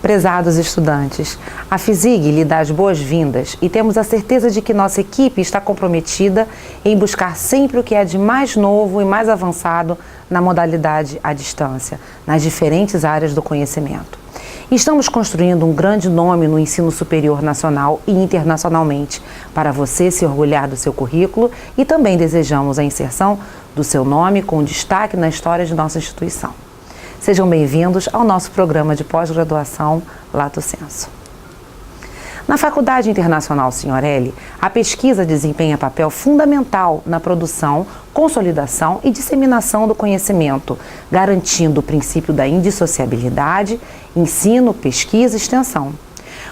Prezados estudantes, a FISIG lhe dá as boas-vindas e temos a certeza de que nossa equipe está comprometida em buscar sempre o que é de mais novo e mais avançado na modalidade à distância, nas diferentes áreas do conhecimento. Estamos construindo um grande nome no ensino superior nacional e internacionalmente, para você se orgulhar do seu currículo, e também desejamos a inserção do seu nome com destaque na história de nossa instituição. Sejam bem-vindos ao nosso programa de pós-graduação Lato Sensu. Na Faculdade Internacional Signorelli, a pesquisa desempenha papel fundamental na produção, consolidação e disseminação do conhecimento, garantindo o princípio da indissociabilidade, ensino, pesquisa e extensão.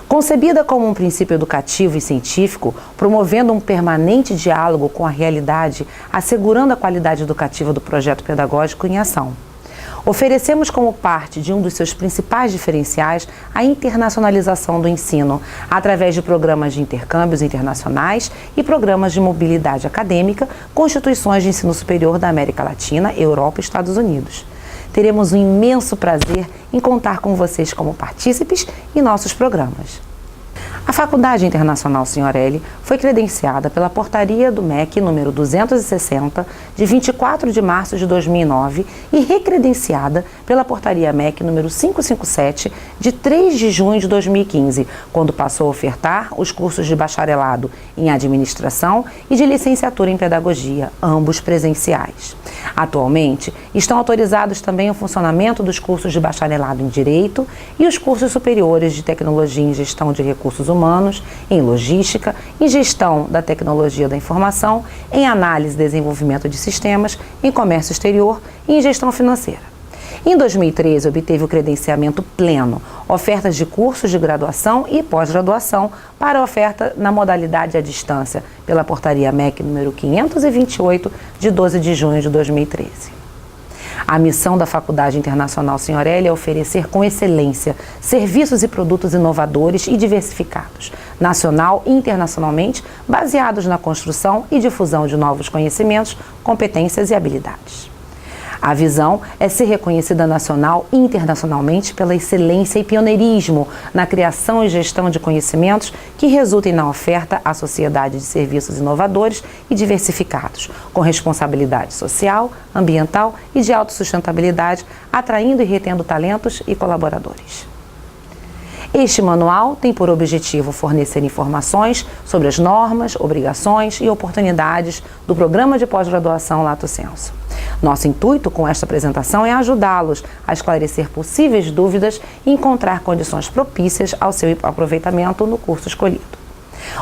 Concebida como um princípio educativo e científico, promovendo um permanente diálogo com a realidade, assegurando a qualidade educativa do projeto pedagógico em ação. Oferecemos como parte de um dos seus principais diferenciais a internacionalização do ensino, através de programas de intercâmbios internacionais e programas de mobilidade acadêmica com instituições de ensino superior da América Latina, Europa e Estados Unidos. Teremos um imenso prazer em contar com vocês como partícipes em nossos programas. A Faculdade Internacional Signorelli foi credenciada pela Portaria do MEC número 260, de 24 de março de 2009 e recredenciada pela Portaria MEC número 557, de 3 de junho de 2015, quando passou a ofertar os cursos de bacharelado em Administração e de licenciatura em Pedagogia, ambos presenciais. Atualmente, estão autorizados também o funcionamento dos cursos de bacharelado em Direito e os cursos superiores de Tecnologia em Gestão de Recursos Humanos, em Logística, em Gestão da Tecnologia da Informação, em Análise e Desenvolvimento de Sistemas, em Comércio Exterior e em Gestão Financeira. Em 2013, obteve o credenciamento pleno, ofertas de cursos de graduação e pós-graduação para oferta na modalidade à distância, pela Portaria MEC número 528, de 12 de junho de 2013. A missão da Faculdade Internacional Signorelli é oferecer com excelência serviços e produtos inovadores e diversificados, nacional e internacionalmente, baseados na construção e difusão de novos conhecimentos, competências e habilidades. A visão é ser reconhecida nacional e internacionalmente pela excelência e pioneirismo na criação e gestão de conhecimentos que resultem na oferta à sociedade de serviços inovadores e diversificados, com responsabilidade social, ambiental e de autossustentabilidade, atraindo e retendo talentos e colaboradores. Este manual tem por objetivo fornecer informações sobre as normas, obrigações e oportunidades do programa de pós-graduação Lato Sensu. Nosso intuito com esta apresentação é ajudá-los a esclarecer possíveis dúvidas e encontrar condições propícias ao seu aproveitamento no curso escolhido.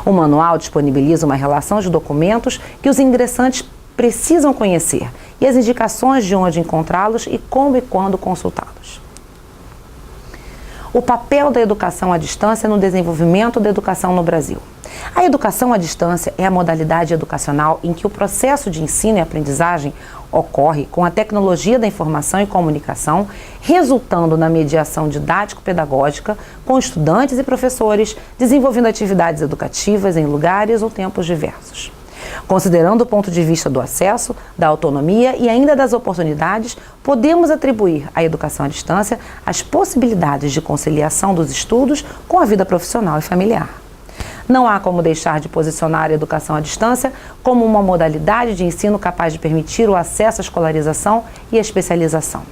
O manual disponibiliza uma relação de documentos que os ingressantes precisam conhecer e as indicações de onde encontrá-los e como e quando consultá-los. O papel da educação à distância no desenvolvimento da educação no Brasil. A educação à distância é a modalidade educacional em que o processo de ensino e aprendizagem ocorre com a tecnologia da informação e comunicação, resultando na mediação didático-pedagógica com estudantes e professores, desenvolvendo atividades educativas em lugares ou tempos diversos. Considerando o ponto de vista do acesso, da autonomia e ainda das oportunidades, podemos atribuir à educação à distância as possibilidades de conciliação dos estudos com a vida profissional e familiar. Não há como deixar de posicionar a educação à distância como uma modalidade de ensino capaz de permitir o acesso à escolarização e à especialização.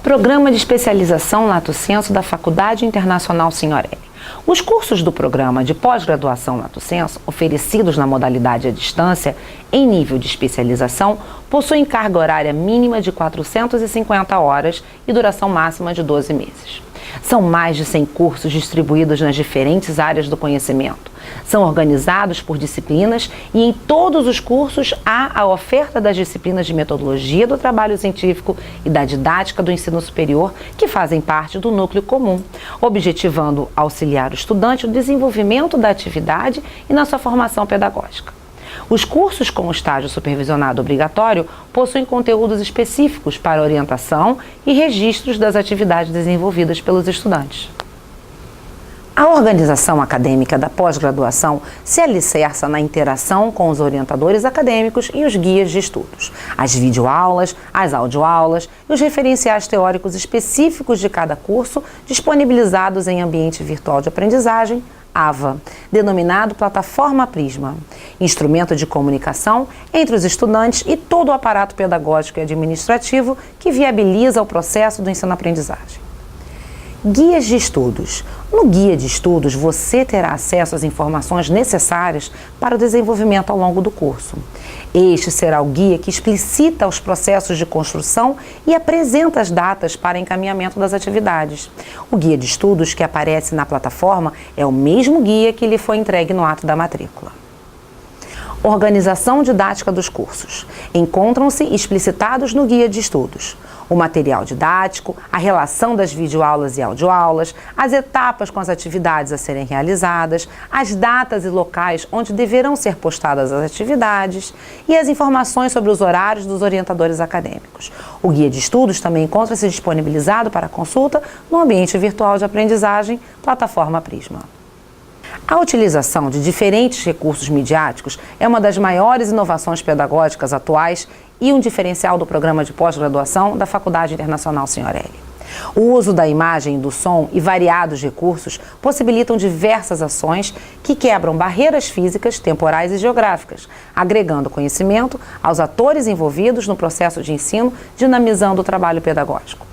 Programa de especialização Lato Sensu da Faculdade Internacional Signorelli. Os cursos do programa de pós-graduação Lato Sensu, oferecidos na modalidade à distância, em nível de especialização, possuem carga horária mínima de 450 horas e duração máxima de 12 meses. São mais de 100 cursos distribuídos nas diferentes áreas do conhecimento. São organizados por disciplinas e em todos os cursos há a oferta das disciplinas de metodologia do trabalho científico e da didática do ensino superior, que fazem parte do núcleo comum, objetivando auxiliar o estudante no desenvolvimento da atividade e na sua formação pedagógica. Os cursos com estágio supervisionado obrigatório possuem conteúdos específicos para orientação e registros das atividades desenvolvidas pelos estudantes. A organização acadêmica da pós-graduação se alicerça na interação com os orientadores acadêmicos e os guias de estudos, as videoaulas, as audioaulas e os referenciais teóricos específicos de cada curso disponibilizados em ambiente virtual de aprendizagem, AVA, denominado Plataforma Prisma, instrumento de comunicação entre os estudantes e todo o aparato pedagógico e administrativo que viabiliza o processo do ensino-aprendizagem. Guias de estudos. No guia de estudos, você terá acesso às informações necessárias para o desenvolvimento ao longo do curso. Este será o guia que explicita os processos de construção e apresenta as datas para encaminhamento das atividades. O guia de estudos que aparece na plataforma é o mesmo guia que lhe foi entregue no ato da matrícula. Organização didática dos cursos. Encontram-se explicitados no guia de estudos o material didático, a relação das videoaulas e audioaulas, as etapas com as atividades a serem realizadas, as datas e locais onde deverão ser postadas as atividades e as informações sobre os horários dos orientadores acadêmicos. O guia de estudos também encontra-se disponibilizado para consulta no ambiente virtual de aprendizagem, Plataforma Prisma. A utilização de diferentes recursos midiáticos é uma das maiores inovações pedagógicas atuais e um diferencial do programa de pós-graduação da Faculdade Internacional Signorelli. O uso da imagem e do som e variados recursos possibilitam diversas ações que quebram barreiras físicas, temporais e geográficas, agregando conhecimento aos atores envolvidos no processo de ensino, dinamizando o trabalho pedagógico.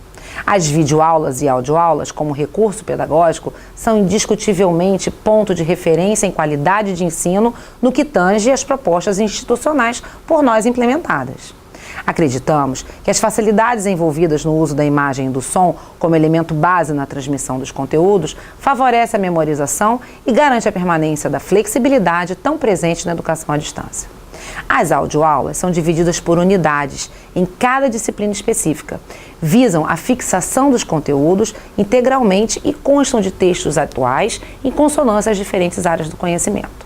As videoaulas e audioaulas, como recurso pedagógico, são indiscutivelmente ponto de referência em qualidade de ensino no que tange às propostas institucionais por nós implementadas. Acreditamos que as facilidades envolvidas no uso da imagem e do som como elemento base na transmissão dos conteúdos favorece a memorização e garante a permanência da flexibilidade tão presente na educação à distância. As audioaulas são divididas por unidades em cada disciplina específica, visam a fixação dos conteúdos integralmente e constam de textos atuais em consonância às diferentes áreas do conhecimento.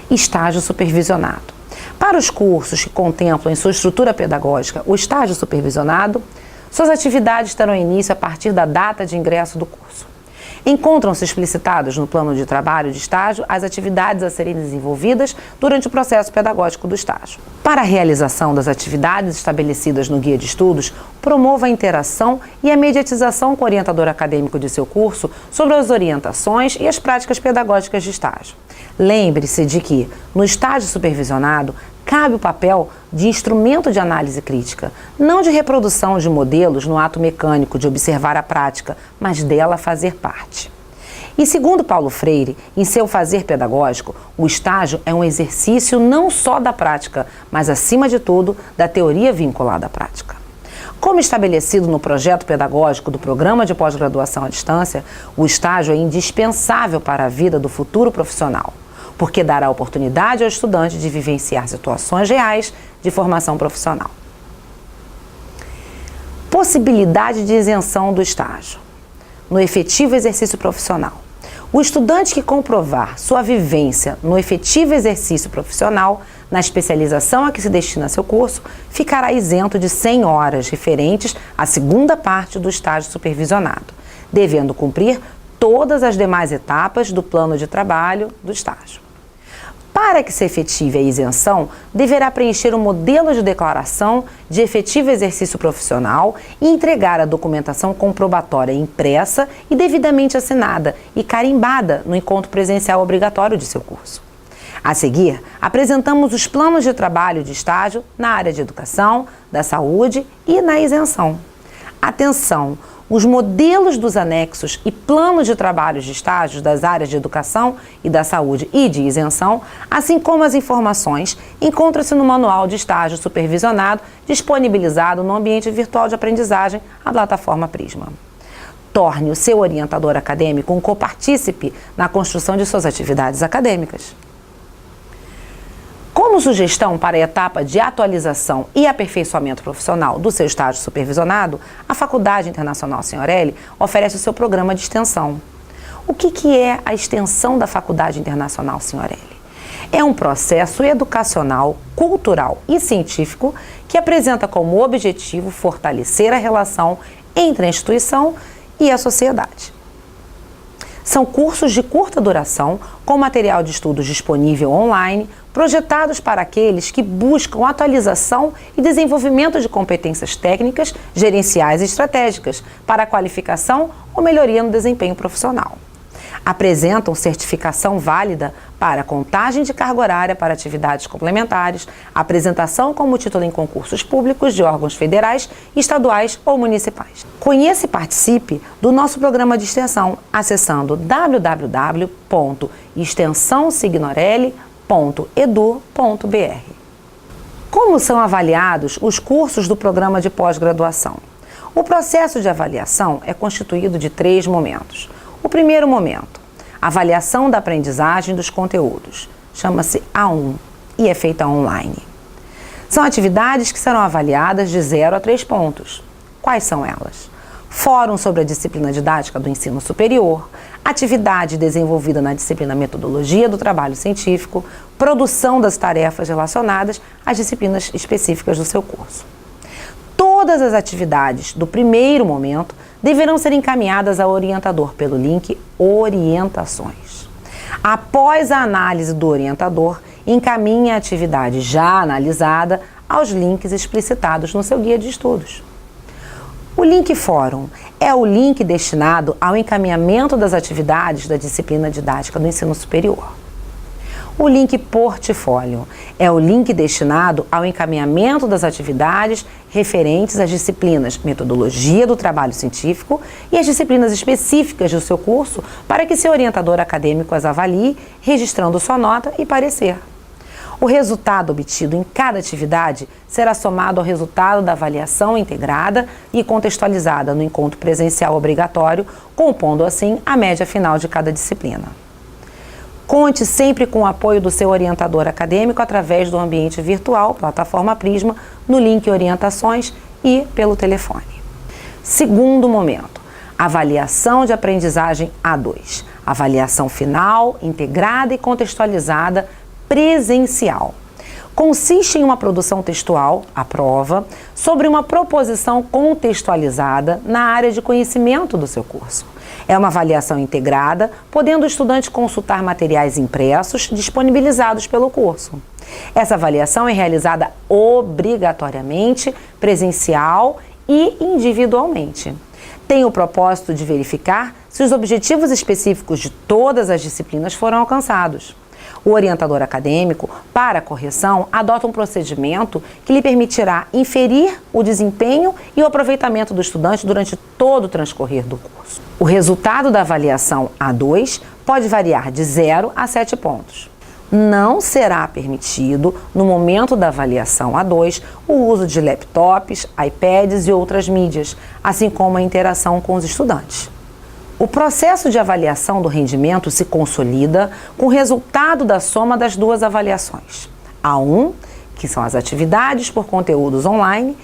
Estágio supervisionado. Para os cursos que contemplam em sua estrutura pedagógica o estágio supervisionado, suas atividades terão início a partir da data de ingresso do curso. Encontram-se explicitados no plano de trabalho de estágio as atividades a serem desenvolvidas durante o processo pedagógico do estágio. Para a realização das atividades estabelecidas no guia de estudos, promova a interação e a mediatização com o orientador acadêmico de seu curso sobre as orientações e as práticas pedagógicas de estágio. Lembre-se de que, no estágio supervisionado, cabe o papel de instrumento de análise crítica, não de reprodução de modelos no ato mecânico de observar a prática, mas dela fazer parte. E segundo Paulo Freire, em seu fazer pedagógico, o estágio é um exercício não só da prática, mas acima de tudo, da teoria vinculada à prática. Como estabelecido no projeto pedagógico do Programa de Pós-Graduação à Distância, o estágio é indispensável para a vida do futuro profissional, porque dará oportunidade ao estudante de vivenciar situações reais de formação profissional. Possibilidade de isenção do estágio. No efetivo exercício profissional, o estudante que comprovar sua vivência no efetivo exercício profissional, na especialização a que se destina seu curso, ficará isento de 100 horas referentes à segunda parte do estágio supervisionado, devendo cumprir todas as demais etapas do plano de trabalho do estágio. Para que se efetive a isenção, deverá preencher um modelo de declaração de efetivo exercício profissional e entregar a documentação comprobatória impressa e devidamente assinada e carimbada no encontro presencial obrigatório de seu curso. A seguir, apresentamos os planos de trabalho de estágio na área de educação, da saúde e na isenção. Atenção! Os modelos dos anexos e planos de trabalhos de estágios das áreas de educação e da saúde e de isenção, assim como as informações, encontram-se no Manual de Estágio Supervisionado, disponibilizado no ambiente virtual de aprendizagem, a Plataforma Prisma. Torne o seu orientador acadêmico um copartícipe na construção de suas atividades acadêmicas. Como sugestão para a etapa de atualização e aperfeiçoamento profissional do seu estágio supervisionado, a Faculdade Internacional Signorelli oferece o seu programa de extensão. O que é a extensão da Faculdade Internacional Signorelli? É um processo educacional, cultural e científico que apresenta como objetivo fortalecer a relação entre a instituição e a sociedade. São cursos de curta duração, com material de estudos disponível online, projetados para aqueles que buscam atualização e desenvolvimento de competências técnicas, gerenciais e estratégicas para a qualificação ou melhoria no desempenho profissional. Apresentam certificação válida para contagem de carga horária para atividades complementares, apresentação como título em concursos públicos de órgãos federais, estaduais ou municipais. Conheça e participe do nosso programa de extensão acessando www.extensãosignorelli.edu.br. Como são avaliados os cursos do programa de pós-graduação? O processo de avaliação é constituído de 3 momentos. O primeiro momento, avaliação da aprendizagem dos conteúdos, chama-se A1 e é feita online. São atividades que serão avaliadas de 0 a 3 pontos. Quais são elas? Fórum sobre a disciplina didática do ensino superior, atividade desenvolvida na disciplina metodologia do trabalho científico, produção das tarefas relacionadas às disciplinas específicas do seu curso. Todas as atividades do primeiro momento deverão ser encaminhadas ao orientador pelo link Orientações. Após a análise do orientador, encaminhe a atividade já analisada aos links explicitados no seu guia de estudos. O link Fórum é o link destinado ao encaminhamento das atividades da disciplina didática do ensino superior. O link Portfólio é o link destinado ao encaminhamento das atividades referentes às disciplinas Metodologia do Trabalho Científico e as disciplinas específicas do seu curso para que seu orientador acadêmico as avalie, registrando sua nota e parecer. O resultado obtido em cada atividade será somado ao resultado da avaliação integrada e contextualizada no encontro presencial obrigatório, compondo assim a média final de cada disciplina. Conte sempre com o apoio do seu orientador acadêmico através do ambiente virtual, plataforma Prisma, no link Orientações e pelo telefone. Segundo momento, avaliação de aprendizagem A2. Avaliação final, integrada e contextualizada, presencial. Consiste em uma produção textual, a prova, sobre uma proposição contextualizada na área de conhecimento do seu curso. É uma avaliação integrada, podendo o estudante consultar materiais impressos disponibilizados pelo curso. Essa avaliação é realizada obrigatoriamente, presencial e individualmente. Tem o propósito de verificar se os objetivos específicos de todas as disciplinas foram alcançados. O orientador acadêmico, para a correção, adota um procedimento que lhe permitirá inferir o desempenho e o aproveitamento do estudante durante todo o transcorrer do curso. O resultado da avaliação A2 pode variar de 0 a 7 pontos. Não será permitido, no momento da avaliação A2, o uso de laptops, iPads e outras mídias, assim como a interação com os estudantes. O processo de avaliação do rendimento se consolida com o resultado da soma das duas avaliações. A1, que são as atividades por conteúdos online,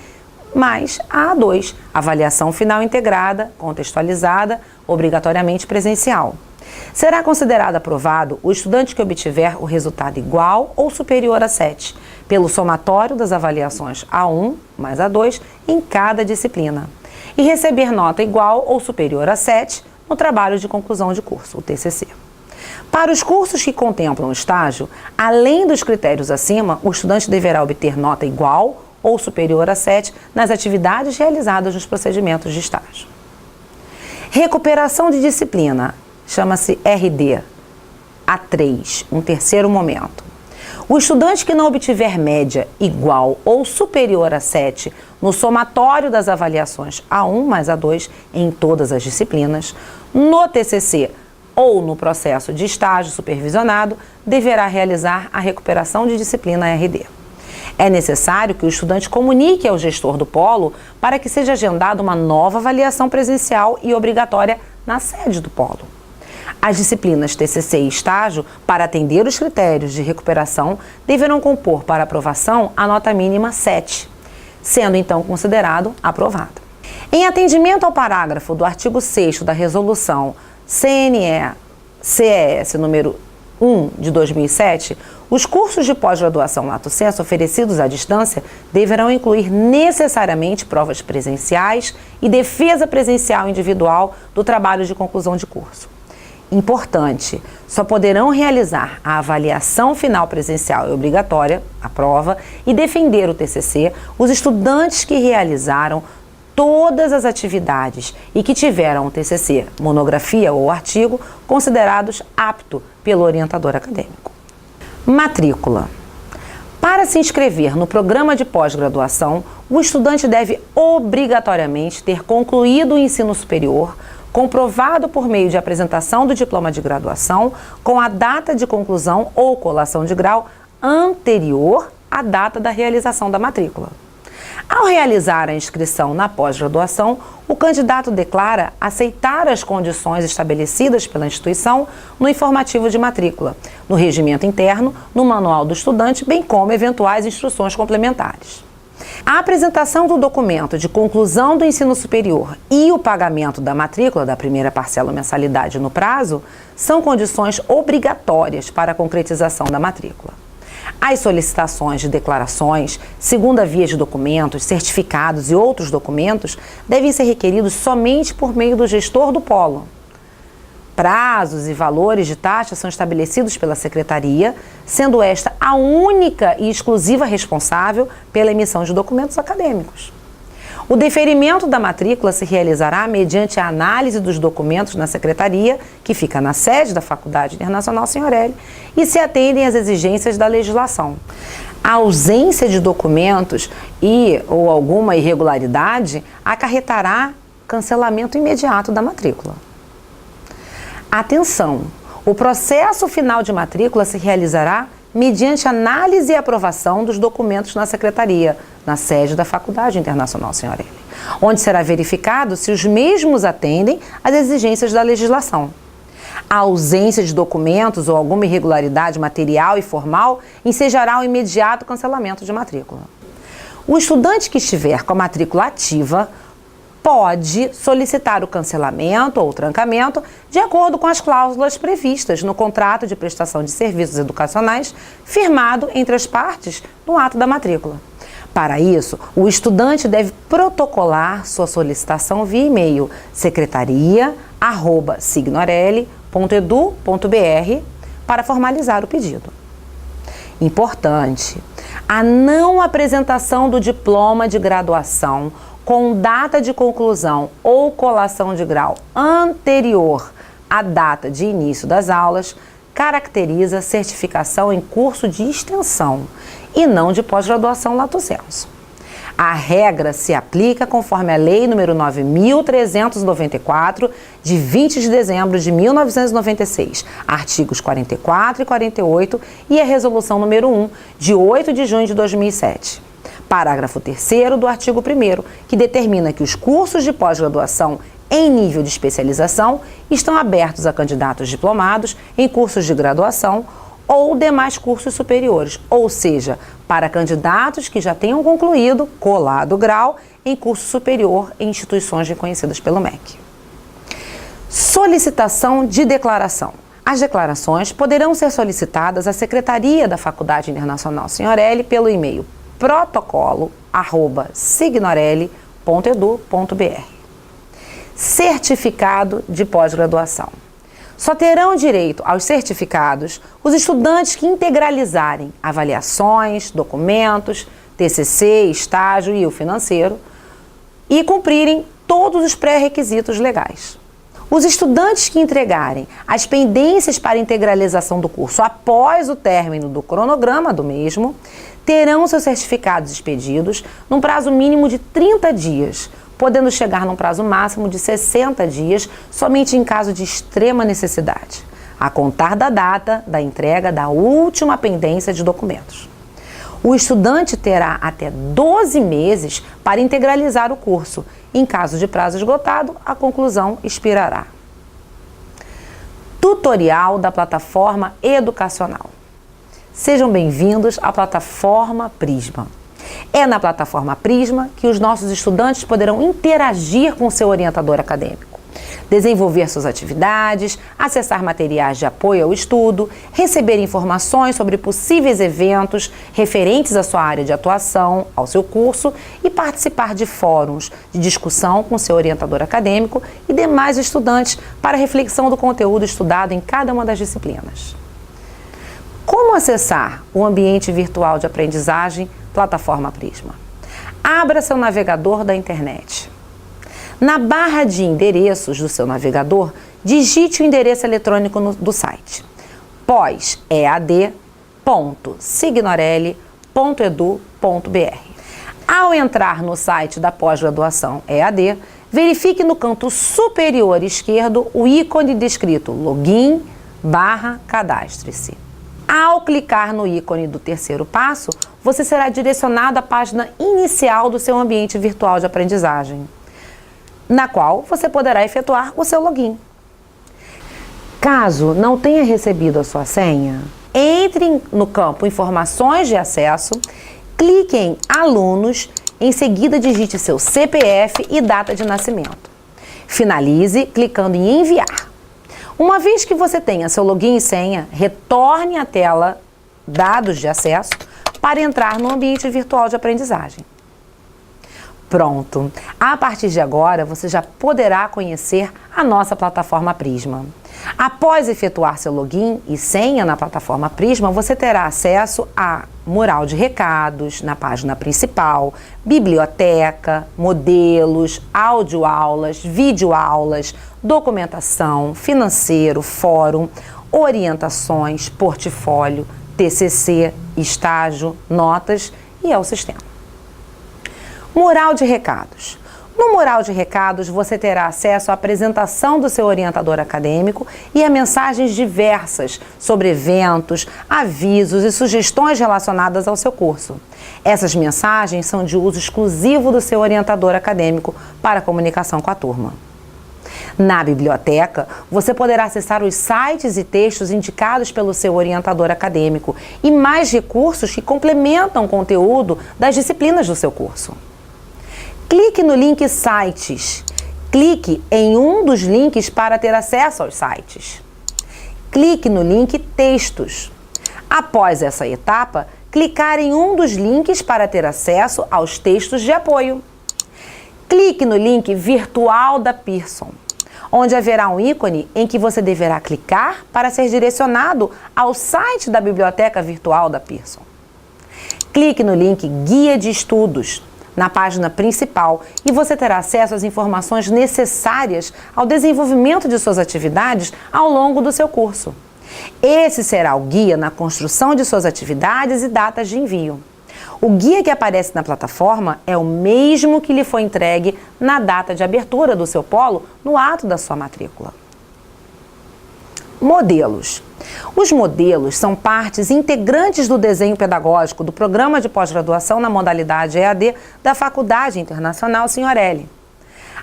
mais a A2, avaliação final integrada, contextualizada, obrigatoriamente presencial. Será considerado aprovado o estudante que obtiver o resultado igual ou superior a 7, pelo somatório das avaliações A1 mais A2 em cada disciplina, e receber nota igual ou superior a 7 no trabalho de conclusão de curso, o TCC. Para os cursos que contemplam estágio, além dos critérios acima, o estudante deverá obter nota igual ou superior a 7 nas atividades realizadas nos procedimentos de estágio. Recuperação de disciplina, chama-se RD, A3, um terceiro momento. O estudante que não obtiver média igual ou superior a 7 no somatório das avaliações A1 mais A2 em todas as disciplinas, no TCC ou no processo de estágio supervisionado, deverá realizar a recuperação de disciplina RD. É necessário que o estudante comunique ao gestor do polo para que seja agendada uma nova avaliação presencial e obrigatória na sede do polo. As disciplinas TCC e estágio, para atender os critérios de recuperação, deverão compor para aprovação a nota mínima 7, sendo então considerado aprovado. Em atendimento ao parágrafo do artigo 6º da Resolução CNE-CES número 1 de 2007, os cursos de pós-graduação lato sensu oferecidos à distância deverão incluir necessariamente provas presenciais e defesa presencial individual do trabalho de conclusão de curso. Importante, só poderão realizar a avaliação final presencial e obrigatória, a prova, e defender o TCC os estudantes que realizaram todas as atividades e que tiveram o TCC, monografia ou artigo, considerados apto pelo orientador acadêmico. Matrícula. Para se inscrever no programa de pós-graduação, o estudante deve obrigatoriamente ter concluído o ensino superior, comprovado por meio de apresentação do diploma de graduação, com a data de conclusão ou colação de grau anterior à data da realização da matrícula. Ao realizar a inscrição na pós-graduação, o candidato declara aceitar as condições estabelecidas pela instituição no informativo de matrícula, no regimento interno, no manual do estudante, bem como eventuais instruções complementares. A apresentação do documento de conclusão do ensino superior e o pagamento da matrícula da primeira parcela ou mensalidade no prazo são condições obrigatórias para a concretização da matrícula. As solicitações de declarações, segunda via de documentos, certificados e outros documentos devem ser requeridos somente por meio do gestor do polo. Prazos e valores de taxa são estabelecidos pela Secretaria, sendo esta a única e exclusiva responsável pela emissão de documentos acadêmicos. O deferimento da matrícula se realizará mediante a análise dos documentos na Secretaria, que fica na sede da Faculdade Internacional Signoréli, e se atendem às exigências da legislação. A ausência de documentos ou alguma irregularidade acarretará cancelamento imediato da matrícula. Atenção! O processo final de matrícula se realizará mediante análise e aprovação dos documentos na Secretaria, na sede da Faculdade Internacional Signoréli, onde será verificado se os mesmos atendem às exigências da legislação. A ausência de documentos ou alguma irregularidade material e formal ensejará o imediato cancelamento de matrícula. O estudante que estiver com a matrícula ativa pode solicitar o cancelamento ou o trancamento de acordo com as cláusulas previstas no contrato de prestação de serviços educacionais firmado entre as partes no ato da matrícula. Para isso, o estudante deve protocolar sua solicitação via e-mail secretaria@signoreli.edu.br para formalizar o pedido. Importante: a não apresentação do diploma de graduação com data de conclusão ou colação de grau anterior à data de início das aulas caracteriza certificação em curso de extensão e não de pós-graduação lato sensu. A regra se aplica conforme a Lei nº 9.394, de 20 de dezembro de 1996, artigos 44 e 48, e a Resolução nº 1, de 8 de junho de 2007. Parágrafo 3º do artigo 1º, que determina que os cursos de pós-graduação em nível de especialização estão abertos a candidatos diplomados em cursos de graduação ou demais cursos superiores, ou seja, para candidatos que já tenham concluído, colado grau, em curso superior em instituições reconhecidas pelo MEC. Solicitação de declaração. As declarações poderão ser solicitadas à Secretaria da Faculdade Internacional Signoréli pelo e-mail protocolo@signoreli.edu.br. Certificado de pós-graduação. Só terão direito aos certificados os estudantes que integralizarem avaliações, documentos, TCC, estágio e o financeiro e cumprirem todos os pré-requisitos legais. Os estudantes que entregarem as pendências para integralização do curso após o término do cronograma do mesmo terão seus certificados expedidos num prazo mínimo de 30 dias, podendo chegar num prazo máximo de 60 dias somente em caso de extrema necessidade, a contar da data da entrega da última pendência de documentos. O estudante terá até 12 meses para integralizar o curso. Em caso de prazo esgotado, a conclusão expirará. Tutorial da plataforma educacional. Sejam bem-vindos à plataforma Prisma. É na plataforma Prisma que os nossos estudantes poderão interagir com seu orientador acadêmico, desenvolver suas atividades, acessar materiais de apoio ao estudo, receber informações sobre possíveis eventos referentes à sua área de atuação, ao seu curso e participar de fóruns de discussão com seu orientador acadêmico e demais estudantes para reflexão do conteúdo estudado em cada uma das disciplinas. Como acessar o ambiente virtual de aprendizagem Plataforma Prisma? Abra seu navegador da internet. Na barra de endereços do seu navegador, digite o endereço eletrônico do site pós-ead.signorelli.edu.br. Ao entrar no site da pós-graduação EAD, verifique no canto superior esquerdo o ícone descrito login/cadastre-se. Ao clicar no ícone do terceiro passo, você será direcionado à página inicial do seu ambiente virtual de aprendizagem, na qual você poderá efetuar o seu login. Caso não tenha recebido a sua senha, entre no campo Informações de acesso, clique em Alunos, em seguida digite seu CPF e data de nascimento. Finalize clicando em Enviar. Uma vez que você tenha seu login e senha, retorne à tela Dados de acesso para entrar no ambiente virtual de aprendizagem. Pronto! A partir de agora, você já poderá conhecer a nossa plataforma Prisma. Após efetuar seu login e senha na plataforma Prisma, você terá acesso a mural de recados na página principal, biblioteca, modelos, audioaulas, videoaulas, documentação, financeiro, fórum, orientações, portfólio, TCC, estágio, notas e ao sistema. Mural de recados. No mural de recados, você terá acesso à apresentação do seu orientador acadêmico e a mensagens diversas sobre eventos, avisos e sugestões relacionadas ao seu curso. Essas mensagens são de uso exclusivo do seu orientador acadêmico para a comunicação com a turma. Na biblioteca, você poderá acessar os sites e textos indicados pelo seu orientador acadêmico e mais recursos que complementam o conteúdo das disciplinas do seu curso. Clique no link Sites. Clique em um dos links para ter acesso aos sites. Clique no link Textos. Após essa etapa, clicar em um dos links para ter acesso aos textos de apoio. Clique no link Virtual da Pearson, onde haverá um ícone em que você deverá clicar para ser direcionado ao site da Biblioteca Virtual da Pearson. Clique no link Guia de Estudos na página principal e você terá acesso às informações necessárias ao desenvolvimento de suas atividades ao longo do seu curso. Esse será o guia na construção de suas atividades e datas de envio. O guia que aparece na plataforma é o mesmo que lhe foi entregue na data de abertura do seu polo no ato da sua matrícula. Modelos. Os modelos são partes integrantes do desenho pedagógico do programa de pós-graduação na modalidade EAD da Faculdade Internacional Signorelli.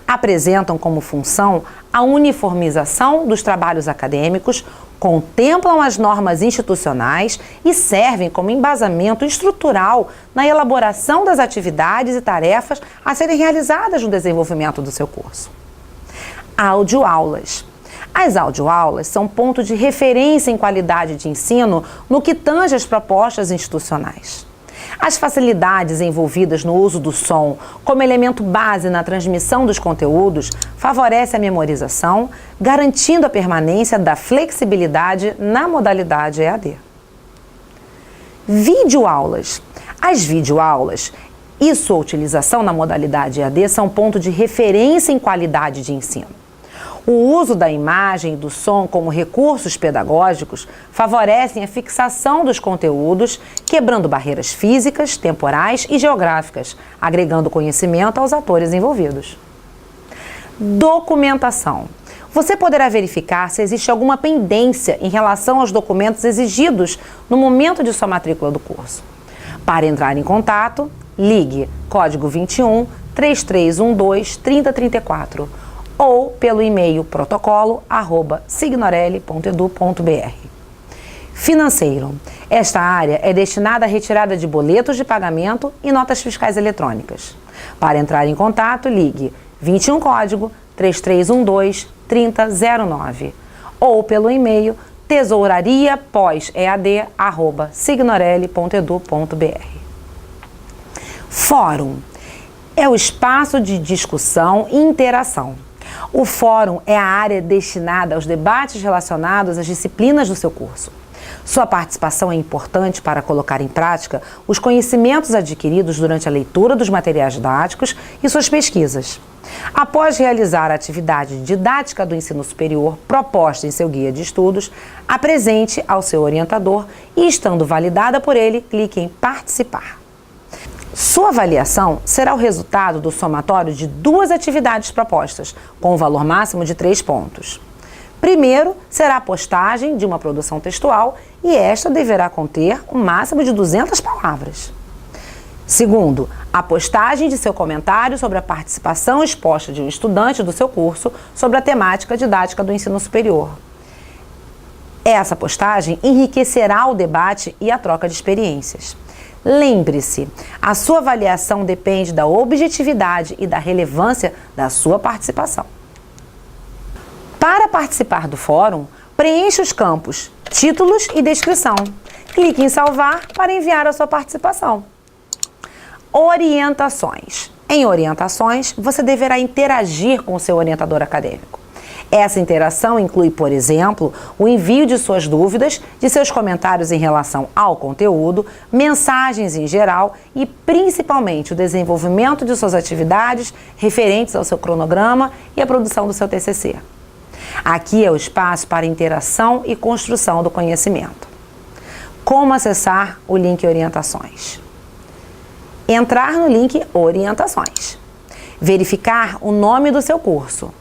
Apresentam como função a uniformização dos trabalhos acadêmicos, contemplam as normas institucionais e servem como embasamento estrutural na elaboração das atividades e tarefas a serem realizadas no desenvolvimento do seu curso. Audioaulas. As audioaulas são ponto de referência em qualidade de ensino no que tange às propostas institucionais. As facilidades envolvidas no uso do som como elemento base na transmissão dos conteúdos favorecem a memorização, garantindo a permanência da flexibilidade na modalidade EAD. Videoaulas. As videoaulas e sua utilização na modalidade EAD são ponto de referência em qualidade de ensino. O uso da imagem e do som como recursos pedagógicos favorecem a fixação dos conteúdos, quebrando barreiras físicas, temporais e geográficas, agregando conhecimento aos atores envolvidos. Documentação. Você poderá verificar se existe alguma pendência em relação aos documentos exigidos no momento de sua matrícula do curso. Para entrar em contato, ligue código 21 3312 3034 ou pelo e-mail protocolo@signorelli.edu.br. Financeiro. Esta área é destinada à retirada de boletos de pagamento e notas fiscais eletrônicas. Para entrar em contato, ligue 21 código 3312-3009 ou pelo e-mail tesourariapós-ead@signorelli.edu.br. Fórum é o espaço de discussão e interação. O fórum é a área destinada aos debates relacionados às disciplinas do seu curso. Sua participação é importante para colocar em prática os conhecimentos adquiridos durante a leitura dos materiais didáticos e suas pesquisas. Após realizar a atividade didática do ensino superior proposta em seu guia de estudos, apresente ao seu orientador e, estando validada por ele, clique em Participar. Sua avaliação será o resultado do somatório de 2 atividades propostas, com um valor máximo de 3 pontos. Primeiro, será a postagem de uma produção textual e esta deverá conter um máximo de 200 palavras. Segundo, a postagem de seu comentário sobre a participação exposta de um estudante do seu curso sobre a temática didática do ensino superior. Essa postagem enriquecerá o debate e a troca de experiências. Lembre-se, a sua avaliação depende da objetividade e da relevância da sua participação. Para participar do fórum, preencha os campos Títulos e Descrição. Clique em Salvar para enviar a sua participação. Orientações. Em orientações, você deverá interagir com o seu orientador acadêmico. Essa interação inclui, por exemplo, o envio de suas dúvidas, de seus comentários em relação ao conteúdo, mensagens em geral e, principalmente, o desenvolvimento de suas atividades referentes ao seu cronograma e a produção do seu TCC. Aqui é o espaço para interação e construção do conhecimento. Como acessar o link Orientações? Entrar no link Orientações. Verificar o nome do seu curso.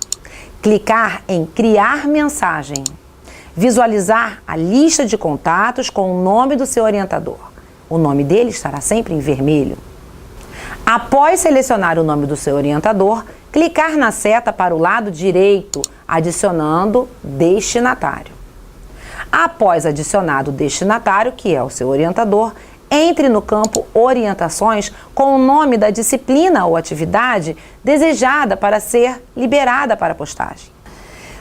Clicar em Criar mensagem. Visualizar a lista de contatos com o nome do seu orientador. O nome dele estará sempre em vermelho. Após selecionar o nome do seu orientador, clicar na seta para o lado direito, adicionando destinatário. Após adicionado o destinatário, que é o seu orientador, entre no campo Orientações com o nome da disciplina ou atividade desejada para ser liberada para postagem.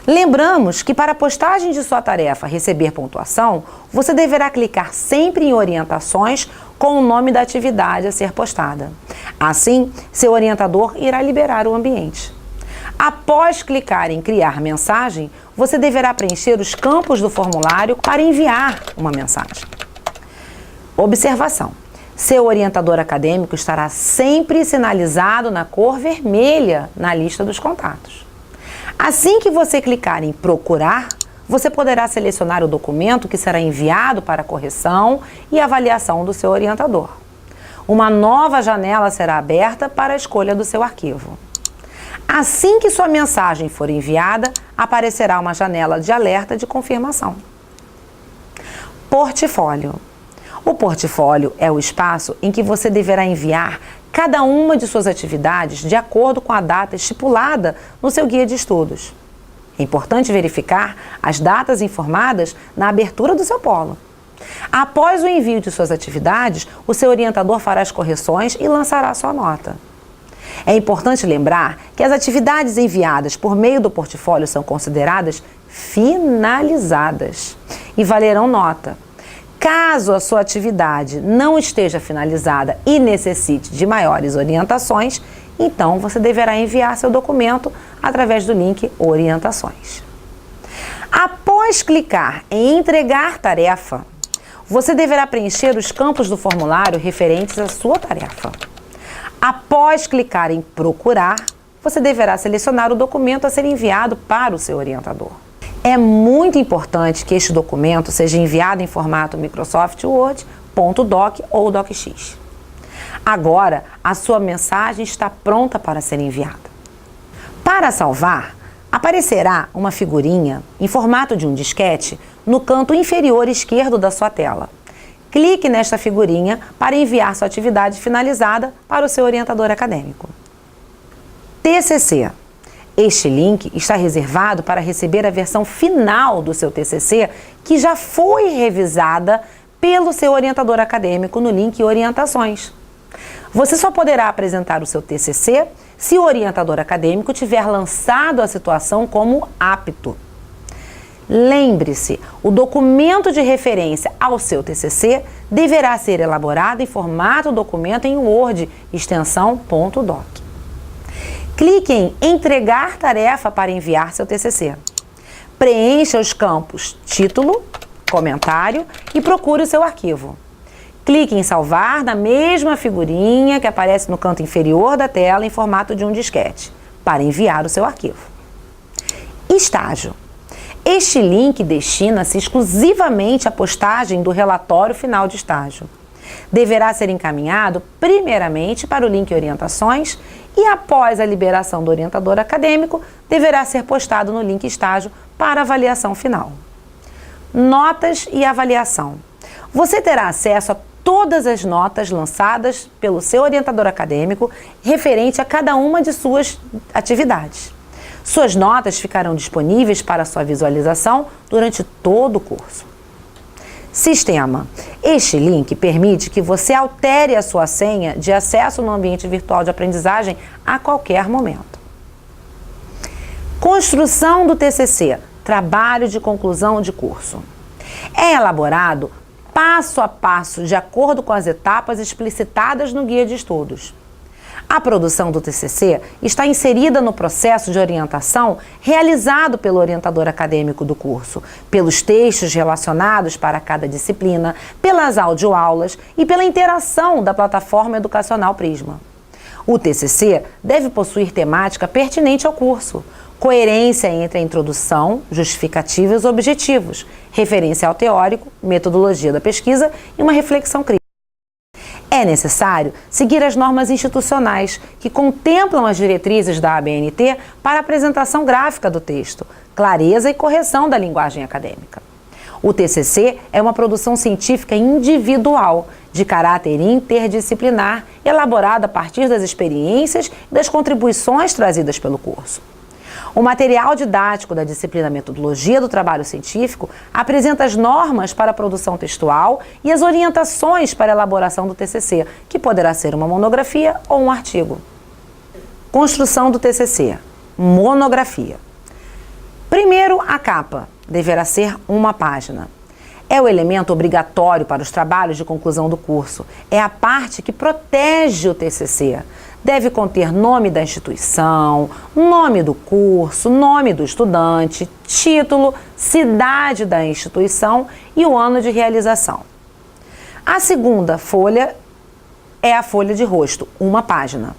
Lembramos que para a postagem de sua tarefa receber pontuação, você deverá clicar sempre em Orientações com o nome da atividade a ser postada. Assim, seu orientador irá liberar o ambiente. Após clicar em Criar mensagem, você deverá preencher os campos do formulário para enviar uma mensagem. Observação: seu orientador acadêmico estará sempre sinalizado na cor vermelha na lista dos contatos. Assim que você clicar em Procurar, você poderá selecionar o documento que será enviado para correção e avaliação do seu orientador. Uma nova janela será aberta para a escolha do seu arquivo. Assim que sua mensagem for enviada, aparecerá uma janela de alerta de confirmação. Portfólio. O portfólio é o espaço em que você deverá enviar cada uma de suas atividades de acordo com a data estipulada no seu guia de estudos. É importante verificar as datas informadas na abertura do seu polo. Após o envio de suas atividades, o seu orientador fará as correções e lançará sua nota. É importante lembrar que as atividades enviadas por meio do portfólio são consideradas finalizadas e valerão nota. Caso a sua atividade não esteja finalizada e necessite de maiores orientações, então você deverá enviar seu documento através do link Orientações. Após clicar em Entregar tarefa, você deverá preencher os campos do formulário referentes à sua tarefa. Após clicar em Procurar, você deverá selecionar o documento a ser enviado para o seu orientador. É muito importante que este documento seja enviado em formato Microsoft Word, .doc ou docx. Agora, a sua mensagem está pronta para ser enviada. Para salvar, aparecerá uma figurinha em formato de um disquete no canto inferior esquerdo da sua tela. Clique nesta figurinha para enviar sua atividade finalizada para o seu orientador acadêmico. TCC. Este link está reservado para receber a versão final do seu TCC, que já foi revisada pelo seu orientador acadêmico no link Orientações. Você só poderá apresentar o seu TCC se o orientador acadêmico tiver lançado a situação como apto. Lembre-se, o documento de referência ao seu TCC deverá ser elaborado em formato documento em Word, extensão .doc. Clique em Entregar tarefa para enviar seu TCC. Preencha os campos título, comentário e procure o seu arquivo. Clique em Salvar na mesma figurinha que aparece no canto inferior da tela em formato de um disquete, para enviar o seu arquivo. Estágio. Este link destina-se exclusivamente à postagem do relatório final de estágio. Deverá ser encaminhado primeiramente para o link Orientações e, após a liberação do orientador acadêmico, deverá ser postado no link Estágio para avaliação final. Notas e avaliação. Você terá acesso a todas as notas lançadas pelo seu orientador acadêmico referente a cada uma de suas atividades. Suas notas ficarão disponíveis para sua visualização durante todo o curso. Sistema. Este link permite que você altere a sua senha de acesso no ambiente virtual de aprendizagem a qualquer momento. Construção do TCC, trabalho de conclusão de curso. É elaborado passo a passo de acordo com as etapas explicitadas no guia de estudos. A produção do TCC está inserida no processo de orientação realizado pelo orientador acadêmico do curso, pelos textos relacionados para cada disciplina, pelas audioaulas e pela interação da plataforma educacional Prisma. O TCC deve possuir temática pertinente ao curso, coerência entre a introdução, justificativa e os objetivos, referencial teórico, metodologia da pesquisa e uma reflexão crítica. É necessário seguir as normas institucionais que contemplam as diretrizes da ABNT para a apresentação gráfica do texto, clareza e correção da linguagem acadêmica. O TCC é uma produção científica individual, de caráter interdisciplinar, elaborada a partir das experiências e das contribuições trazidas pelo curso. O material didático da disciplina Metodologia do Trabalho Científico apresenta as normas para a produção textual e as orientações para a elaboração do TCC, que poderá ser uma monografia ou um artigo. Construção do TCC. Monografia. Primeiro, a capa. Deverá ser uma página. É o elemento obrigatório para os trabalhos de conclusão do curso. É a parte que protege o TCC. Deve conter nome da instituição, nome do curso, nome do estudante, título, cidade da instituição e o ano de realização. A segunda folha é a folha de rosto, uma página.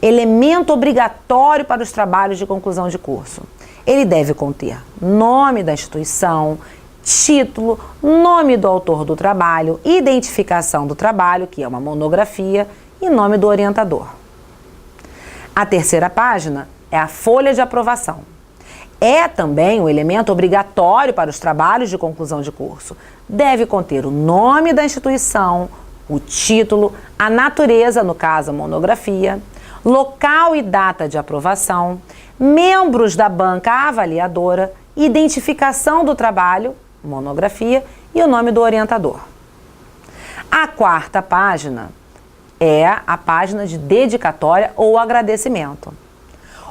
Elemento obrigatório para os trabalhos de conclusão de curso. Ele deve conter nome da instituição, título, nome do autor do trabalho, identificação do trabalho, que é uma monografia, e nome do orientador. A terceira página é a folha de aprovação. É também um elemento obrigatório para os trabalhos de conclusão de curso. Deve conter o nome da instituição, o título, a natureza, no caso a monografia, local e data de aprovação, membros da banca avaliadora, identificação do trabalho, monografia e o nome do orientador. A quarta página é a página de dedicatória ou agradecimento.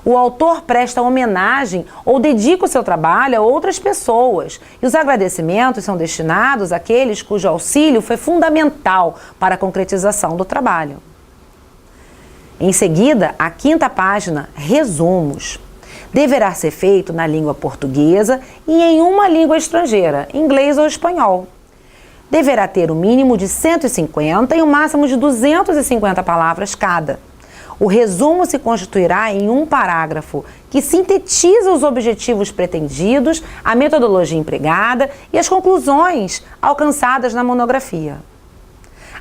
O autor presta homenagem ou dedica o seu trabalho a outras pessoas, e os agradecimentos são destinados àqueles cujo auxílio foi fundamental para a concretização do trabalho. Em seguida, a quinta página, resumos. Deverá ser feito na língua portuguesa e em uma língua estrangeira, inglês ou espanhol. Deverá ter o mínimo de 150 e o máximo de 250 palavras cada. O resumo se constituirá em um parágrafo que sintetiza os objetivos pretendidos, a metodologia empregada e as conclusões alcançadas na monografia.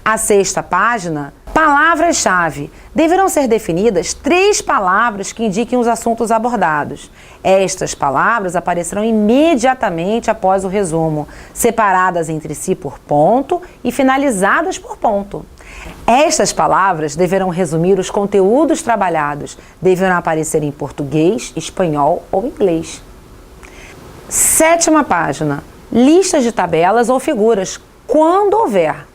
A sexta página, palavras-chave. Deverão ser definidas 3 palavras que indiquem os assuntos abordados. Estas palavras aparecerão imediatamente após o resumo, separadas entre si por ponto e finalizadas por ponto. Estas palavras deverão resumir os conteúdos trabalhados, deverão aparecer em português, espanhol ou inglês. Sétima página, listas de tabelas ou figuras, quando houver.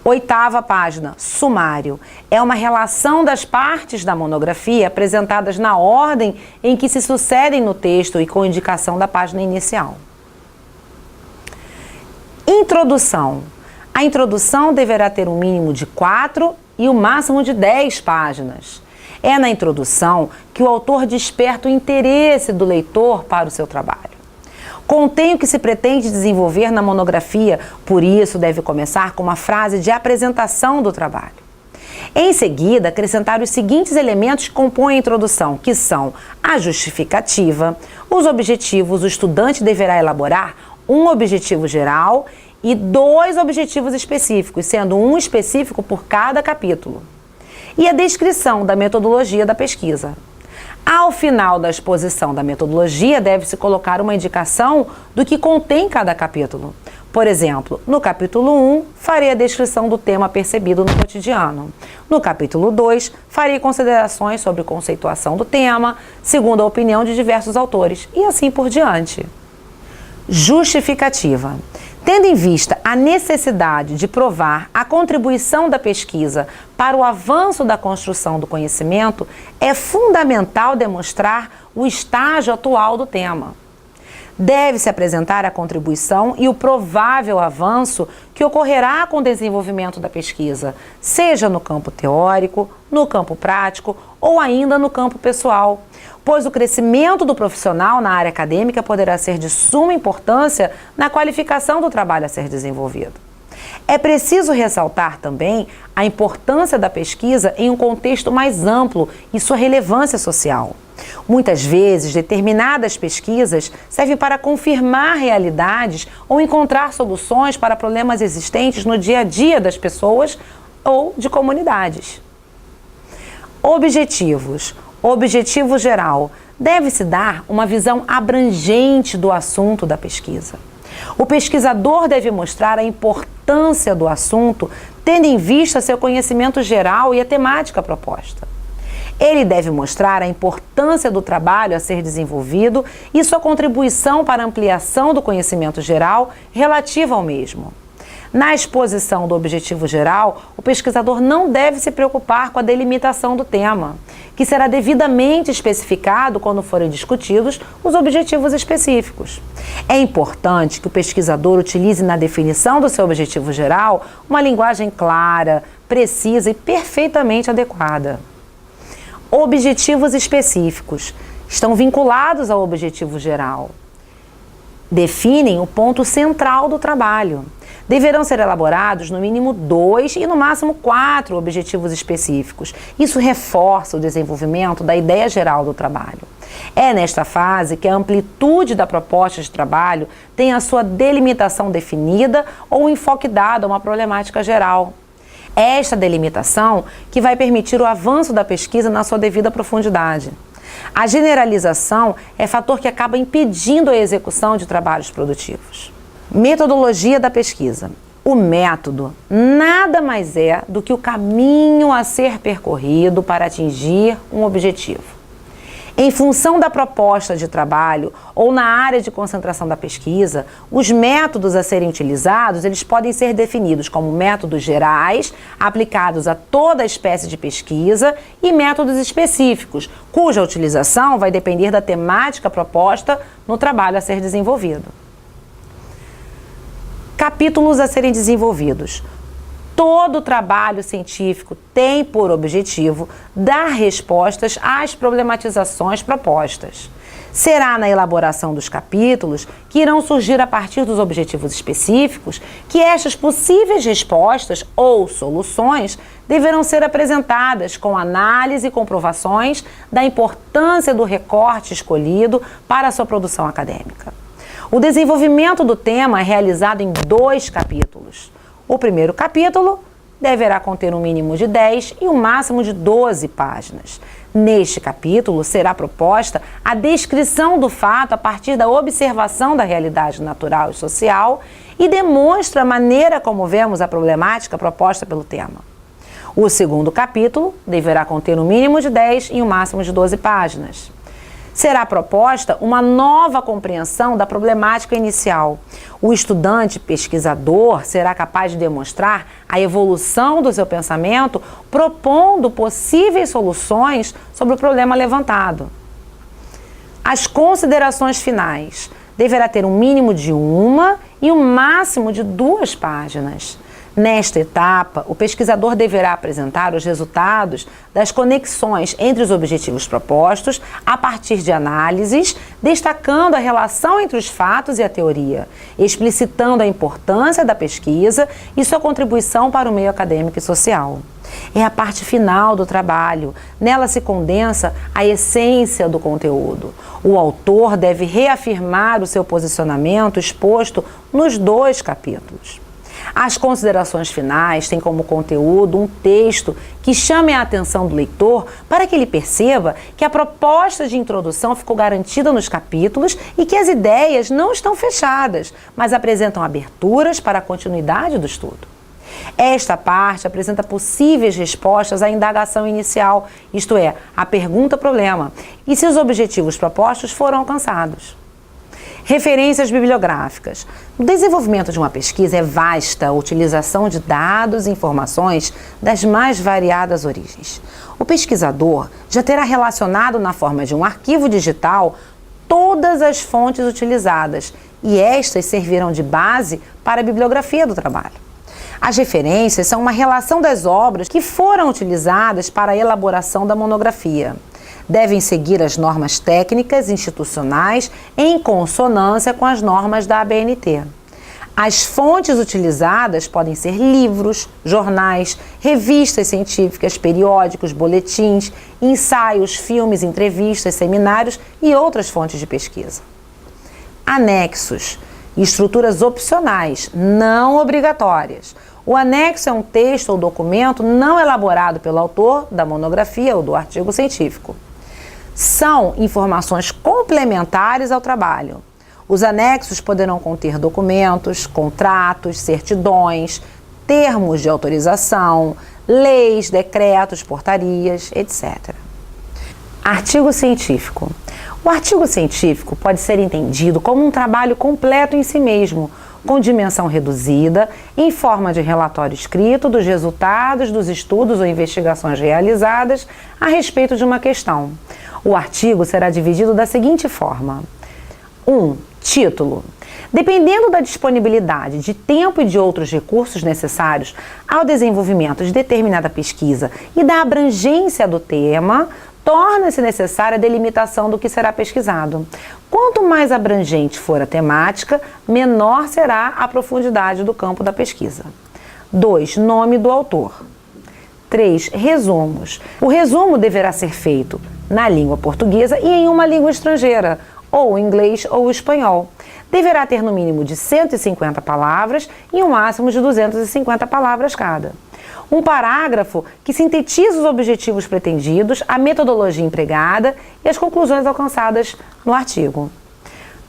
8ª página, sumário. É uma relação das partes da monografia apresentadas na ordem em que se sucedem no texto e com indicação da página inicial. Introdução. A introdução deverá ter um mínimo de 4 e o máximo de 10 páginas. É na introdução que o autor desperta o interesse do leitor para o seu trabalho. Contém o que se pretende desenvolver na monografia, por isso deve começar com uma frase de apresentação do trabalho. Em seguida, acrescentar os seguintes elementos que compõem a introdução, que são a justificativa, os objetivos. O estudante deverá elaborar um objetivo geral e 2 objetivos específicos, sendo um específico por cada capítulo. E a descrição da metodologia da pesquisa. Ao final da exposição da metodologia, deve-se colocar uma indicação do que contém cada capítulo. Por exemplo, no capítulo 1, farei a descrição do tema percebido no cotidiano. No capítulo 2, farei considerações sobre conceituação do tema, segundo a opinião de diversos autores, e assim por diante. Justificativa. Tendo em vista a necessidade de provar a contribuição da pesquisa para o avanço da construção do conhecimento, é fundamental demonstrar o estágio atual do tema. Deve-se apresentar a contribuição e o provável avanço que ocorrerá com o desenvolvimento da pesquisa, seja no campo teórico, no campo prático ou ainda no campo pessoal, pois o crescimento do profissional na área acadêmica poderá ser de suma importância na qualificação do trabalho a ser desenvolvido. É preciso ressaltar também a importância da pesquisa em um contexto mais amplo e sua relevância social. Muitas vezes, determinadas pesquisas servem para confirmar realidades ou encontrar soluções para problemas existentes no dia a dia das pessoas ou de comunidades. Objetivos. Objetivo geral. Deve-se dar uma visão abrangente do assunto da pesquisa. O pesquisador deve mostrar a importância do assunto, tendo em vista seu conhecimento geral e a temática proposta. Ele deve mostrar a importância do trabalho a ser desenvolvido e sua contribuição para a ampliação do conhecimento geral relativo ao mesmo. Na exposição do objetivo geral, o pesquisador não deve se preocupar com a delimitação do tema, que será devidamente especificado quando forem discutidos os objetivos específicos. É importante que o pesquisador utilize na definição do seu objetivo geral uma linguagem clara, precisa e perfeitamente adequada. Objetivos específicos estão vinculados ao objetivo geral. Definem o ponto central do trabalho. Deverão ser elaborados no mínimo 2 e no máximo 4 objetivos específicos. Isso reforça o desenvolvimento da ideia geral do trabalho. É nesta fase que a amplitude da proposta de trabalho tem a sua delimitação definida ou um enfoque dado a uma problemática geral. É esta delimitação que vai permitir o avanço da pesquisa na sua devida profundidade. A generalização é fator que acaba impedindo a execução de trabalhos produtivos. Metodologia da pesquisa. O método nada mais é do que o caminho a ser percorrido para atingir um objetivo. Em função da proposta de trabalho ou na área de concentração da pesquisa, os métodos a serem utilizados, eles podem ser definidos como métodos gerais, aplicados a toda a espécie de pesquisa, e métodos específicos, cuja utilização vai depender da temática proposta no trabalho a ser desenvolvido. Capítulos a serem desenvolvidos. Todo trabalho científico tem por objetivo dar respostas às problematizações propostas. Será na elaboração dos capítulos, que irão surgir a partir dos objetivos específicos, que estas possíveis respostas ou soluções deverão ser apresentadas com análise e comprovações da importância do recorte escolhido para a sua produção acadêmica. O desenvolvimento do tema é realizado em 2 capítulos. O primeiro capítulo deverá conter um mínimo de 10 e um máximo de 12 páginas. Neste capítulo será proposta a descrição do fato a partir da observação da realidade natural e social e demonstra a maneira como vemos a problemática proposta pelo tema. O segundo capítulo deverá conter um mínimo de 10 e um máximo de 12 páginas. Será proposta uma nova compreensão da problemática inicial. O estudante pesquisador será capaz de demonstrar a evolução do seu pensamento, propondo possíveis soluções sobre o problema levantado. As considerações finais deverá ter um mínimo de 1 e um máximo de 2 páginas. Nesta etapa, o pesquisador deverá apresentar os resultados das conexões entre os objetivos propostos a partir de análises, destacando a relação entre os fatos e a teoria, explicitando a importância da pesquisa e sua contribuição para o meio acadêmico e social. É a parte final do trabalho. Nela se condensa a essência do conteúdo. O autor deve reafirmar o seu posicionamento exposto nos 2 capítulos. As considerações finais têm como conteúdo um texto que chame a atenção do leitor para que ele perceba que a proposta de introdução ficou garantida nos capítulos e que as ideias não estão fechadas, mas apresentam aberturas para a continuidade do estudo. Esta parte apresenta possíveis respostas à indagação inicial, isto é, à pergunta-problema, e se os objetivos propostos foram alcançados. Referências bibliográficas. No desenvolvimento de uma pesquisa é vasta a utilização de dados e informações das mais variadas origens. O pesquisador já terá relacionado na forma de um arquivo digital todas as fontes utilizadas e estas servirão de base para a bibliografia do trabalho. As referências são uma relação das obras que foram utilizadas para a elaboração da monografia. Devem seguir as normas técnicas institucionais em consonância com as normas da ABNT. As fontes utilizadas podem ser livros, jornais, revistas científicas, periódicos, boletins, ensaios, filmes, entrevistas, seminários e outras fontes de pesquisa. Anexos, estruturas opcionais, não obrigatórias. O anexo é um texto ou documento não elaborado pelo autor da monografia ou do artigo científico. São informações complementares ao trabalho. Os anexos poderão conter documentos, contratos, certidões, termos de autorização, leis, decretos, portarias, etc. Artigo científico. O artigo científico pode ser entendido como um trabalho completo em si mesmo, com dimensão reduzida, em forma de relatório escrito dos resultados dos estudos ou investigações realizadas a respeito de uma questão. O artigo será dividido da seguinte forma. 1. Título. Dependendo da disponibilidade de tempo e de outros recursos necessários ao desenvolvimento de determinada pesquisa e da abrangência do tema, torna-se necessária a delimitação do que será pesquisado. Quanto mais abrangente for a temática, menor será a profundidade do campo da pesquisa. 2. Nome do autor. 3. Resumos. O resumo deverá ser feito na língua portuguesa e em uma língua estrangeira, ou inglês ou espanhol. Deverá ter no mínimo de 150 palavras e um máximo de 250 palavras cada. Um parágrafo que sintetiza os objetivos pretendidos, a metodologia empregada e as conclusões alcançadas no artigo.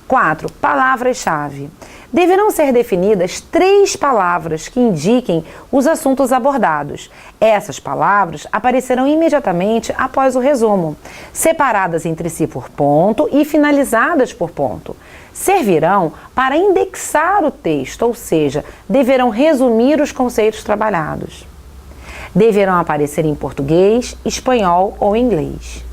4. Palavras-chave. Deverão ser definidas 3 palavras que indiquem os assuntos abordados. Essas palavras aparecerão imediatamente após o resumo, separadas entre si por ponto e finalizadas por ponto. Servirão para indexar o texto, ou seja, deverão resumir os conceitos trabalhados. Deverão aparecer em português, espanhol ou inglês.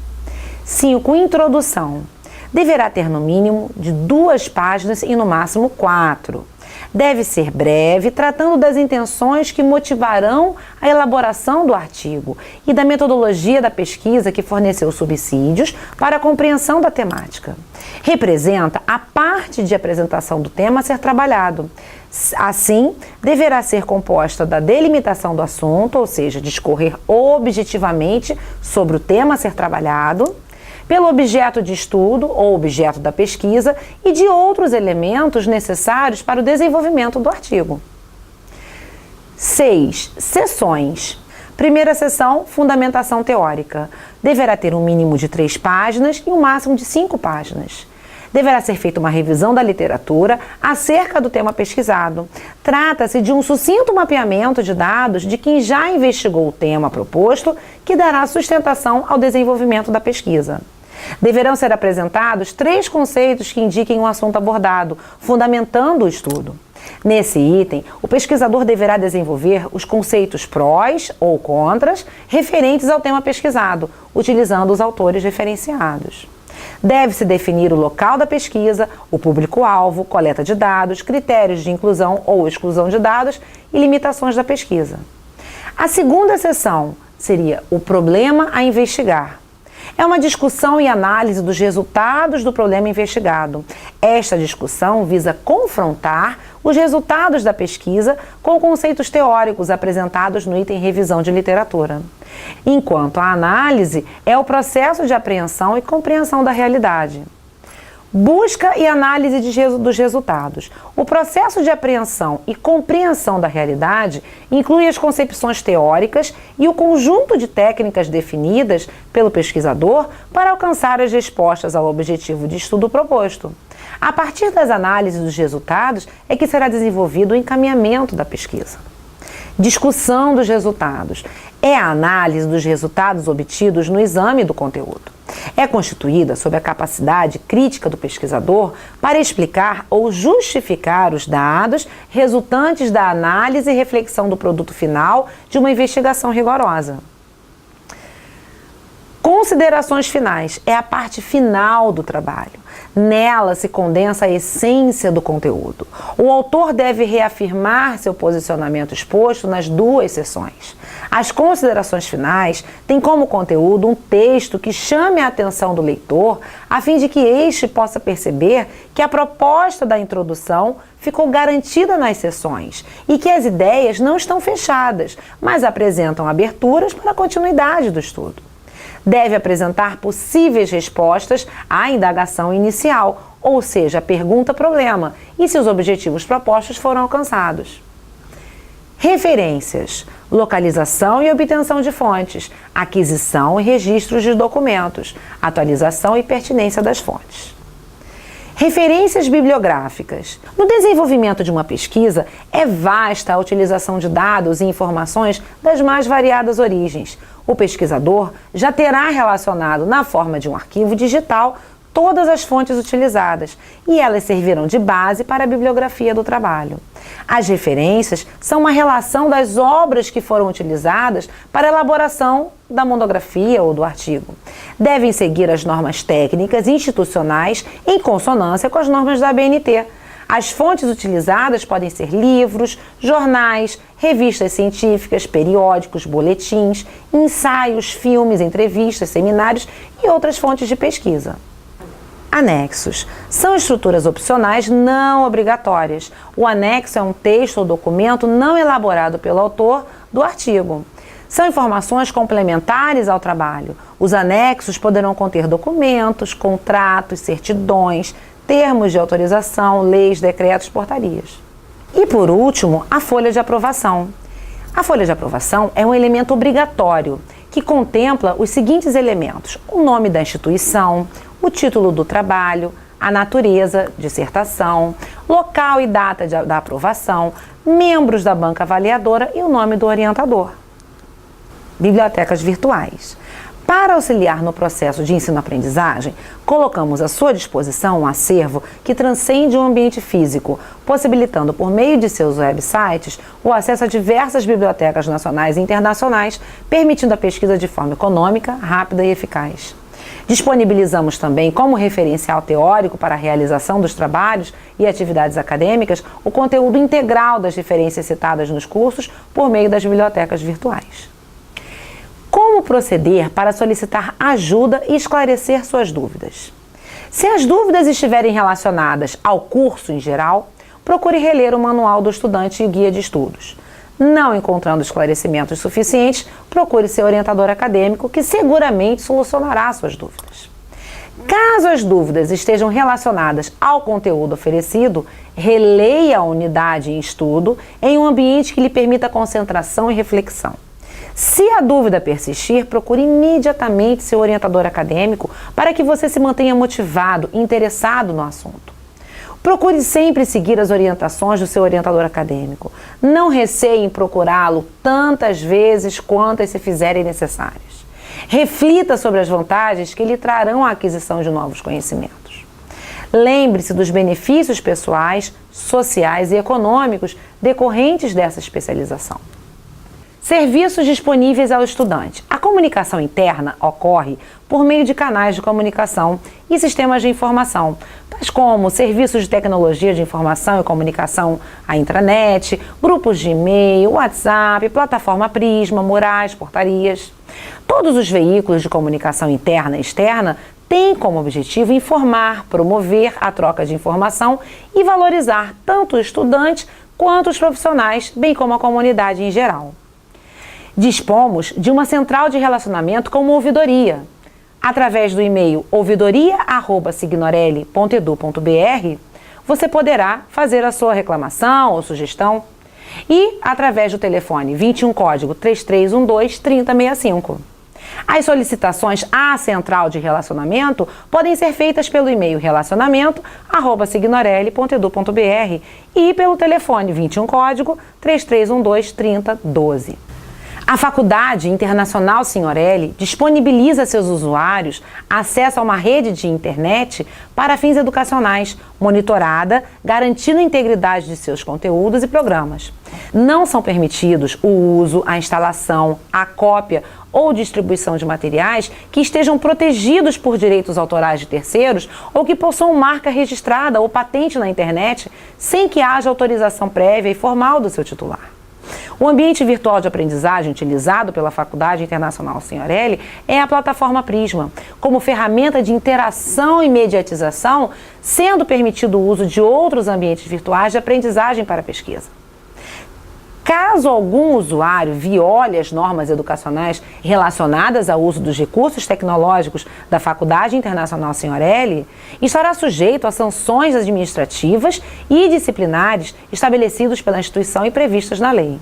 5. Introdução. Deverá ter no mínimo de 2 páginas e no máximo 4. Deve ser breve, tratando das intenções que motivarão a elaboração do artigo e da metodologia da pesquisa que forneceu subsídios para a compreensão da temática. Representa a parte de apresentação do tema a ser trabalhado. Assim, deverá ser composta da delimitação do assunto, ou seja, discorrer objetivamente sobre o tema a ser trabalhado, pelo objeto de estudo ou objeto da pesquisa e de outros elementos necessários para o desenvolvimento do artigo. 6. Seções. Primeira seção, fundamentação teórica. Deverá ter um mínimo de 3 páginas e um máximo de 5 páginas. Deverá ser feita uma revisão da literatura acerca do tema pesquisado. Trata-se de um sucinto mapeamento de dados de quem já investigou o tema proposto, que dará sustentação ao desenvolvimento da pesquisa. Deverão ser apresentados 3 conceitos que indiquem o assunto abordado, fundamentando o estudo. Nesse item, o pesquisador deverá desenvolver os conceitos prós ou contras referentes ao tema pesquisado, utilizando os autores referenciados. Deve-se definir o local da pesquisa, o público-alvo, coleta de dados, critérios de inclusão ou exclusão de dados e limitações da pesquisa. A segunda seção seria o problema a investigar. É uma discussão e análise dos resultados do problema investigado. Esta discussão visa confrontar os resultados da pesquisa com conceitos teóricos apresentados no item Revisão de Literatura. Enquanto a análise é o processo de apreensão e compreensão da realidade. Busca e análise dos resultados. O processo de apreensão e compreensão da realidade inclui as concepções teóricas e o conjunto de técnicas definidas pelo pesquisador para alcançar as respostas ao objetivo de estudo proposto. A partir das análises dos resultados é que será desenvolvido o encaminhamento da pesquisa. Discussão dos resultados. É a análise dos resultados obtidos no exame do conteúdo. É constituída sob a capacidade crítica do pesquisador para explicar ou justificar os dados resultantes da análise e reflexão do produto final de uma investigação rigorosa. Considerações finais é a parte final do trabalho. Nela se condensa a essência do conteúdo. O autor deve reafirmar seu posicionamento exposto nas 2 seções. As considerações finais têm como conteúdo um texto que chame a atenção do leitor, a fim de que este possa perceber que a proposta da introdução ficou garantida nas seções e que as ideias não estão fechadas, mas apresentam aberturas para a continuidade do estudo. Deve apresentar possíveis respostas à indagação inicial, ou seja, a pergunta-problema, e se os objetivos propostos foram alcançados. Referências, localização e obtenção de fontes, aquisição e registros de documentos, atualização e pertinência das fontes. Referências bibliográficas. No desenvolvimento de uma pesquisa, é vasta a utilização de dados e informações das mais variadas origens. O pesquisador já terá relacionado na forma de um arquivo digital todas as fontes utilizadas e elas servirão de base para a bibliografia do trabalho. As referências são uma relação das obras que foram utilizadas para a elaboração da monografia ou do artigo. Devem seguir as normas técnicas e institucionais em consonância com as normas da ABNT. As fontes utilizadas podem ser livros, jornais, revistas científicas, periódicos, boletins, ensaios, filmes, entrevistas, seminários e outras fontes de pesquisa. Anexos. São estruturas opcionais não obrigatórias. O anexo é um texto ou documento não elaborado pelo autor do artigo. São informações complementares ao trabalho. Os anexos poderão conter documentos, contratos, certidões, termos de autorização, leis, decretos, portarias. E por último, a folha de aprovação. A folha de aprovação é um elemento obrigatório que contempla os seguintes elementos: o nome da instituição, o título do trabalho, a natureza, dissertação, local e data da aprovação, membros da banca avaliadora e o nome do orientador. Bibliotecas virtuais. Para auxiliar no processo de ensino-aprendizagem, colocamos à sua disposição um acervo que transcende o ambiente físico, possibilitando por meio de seus websites o acesso a diversas bibliotecas nacionais e internacionais, permitindo a pesquisa de forma econômica, rápida e eficaz. Disponibilizamos também como referencial teórico para a realização dos trabalhos e atividades acadêmicas o conteúdo integral das referências citadas nos cursos por meio das bibliotecas virtuais. Como proceder para solicitar ajuda e esclarecer suas dúvidas? Se as dúvidas estiverem relacionadas ao curso em geral, procure reler o Manual do Estudante e o Guia de Estudos. Não encontrando esclarecimentos suficientes, procure seu orientador acadêmico, que seguramente solucionará suas dúvidas. Caso as dúvidas estejam relacionadas ao conteúdo oferecido, releia a unidade em estudo em um ambiente que lhe permita concentração e reflexão. Se a dúvida persistir, procure imediatamente seu orientador acadêmico para que você se mantenha motivado e interessado no assunto. Procure sempre seguir as orientações do seu orientador acadêmico. Não receie em procurá-lo tantas vezes quantas se fizerem necessárias. Reflita sobre as vantagens que lhe trarão a aquisição de novos conhecimentos. Lembre-se dos benefícios pessoais, sociais e econômicos decorrentes dessa especialização. Serviços disponíveis ao estudante. A comunicação interna ocorre por meio de canais de comunicação e sistemas de informação, tais como serviços de tecnologia de informação e comunicação, a intranet, grupos de e-mail, WhatsApp, plataforma Prisma, murais, portarias. Todos os veículos de comunicação interna e externa têm como objetivo informar, promover a troca de informação e valorizar tanto o estudante quanto os profissionais, bem como a comunidade em geral. Dispomos de uma central de relacionamento com uma ouvidoria. Através do e-mail ouvidoria@signorelli.edu.br, você poderá fazer a sua reclamação ou sugestão e através do telefone 21 código 3312-3065. As solicitações à central de relacionamento podem ser feitas pelo e-mail relacionamento@signorelli.edu.br e pelo telefone 21 código 3312-3012. A Faculdade Internacional Signorelli disponibiliza a seus usuários acesso a uma rede de internet para fins educacionais, monitorada, garantindo a integridade de seus conteúdos e programas. Não são permitidos o uso, a instalação, a cópia ou distribuição de materiais que estejam protegidos por direitos autorais de terceiros ou que possuam marca registrada ou patente na internet sem que haja autorização prévia e formal do seu titular. O ambiente virtual de aprendizagem utilizado pela Faculdade Internacional Signorelli é a plataforma Prisma, como ferramenta de interação e mediatização, sendo permitido o uso de outros ambientes virtuais de aprendizagem para pesquisa. Caso algum usuário viole as normas educacionais relacionadas ao uso dos recursos tecnológicos da Faculdade Internacional Signorelli, estará sujeito a sanções administrativas e disciplinares estabelecidos pela instituição e previstas na lei.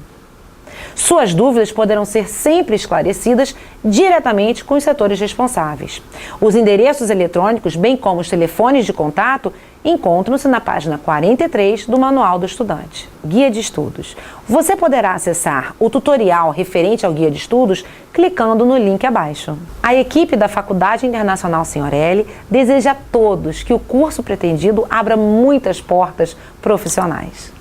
Suas dúvidas poderão ser sempre esclarecidas diretamente com os setores responsáveis. Os endereços eletrônicos, bem como os telefones de contato, encontram-se na página 43 do Manual do Estudante. Guia de Estudos. Você poderá acessar o tutorial referente ao Guia de Estudos clicando no link abaixo. A equipe da Faculdade Internacional Signorelli deseja a todos que o curso pretendido abra muitas portas profissionais.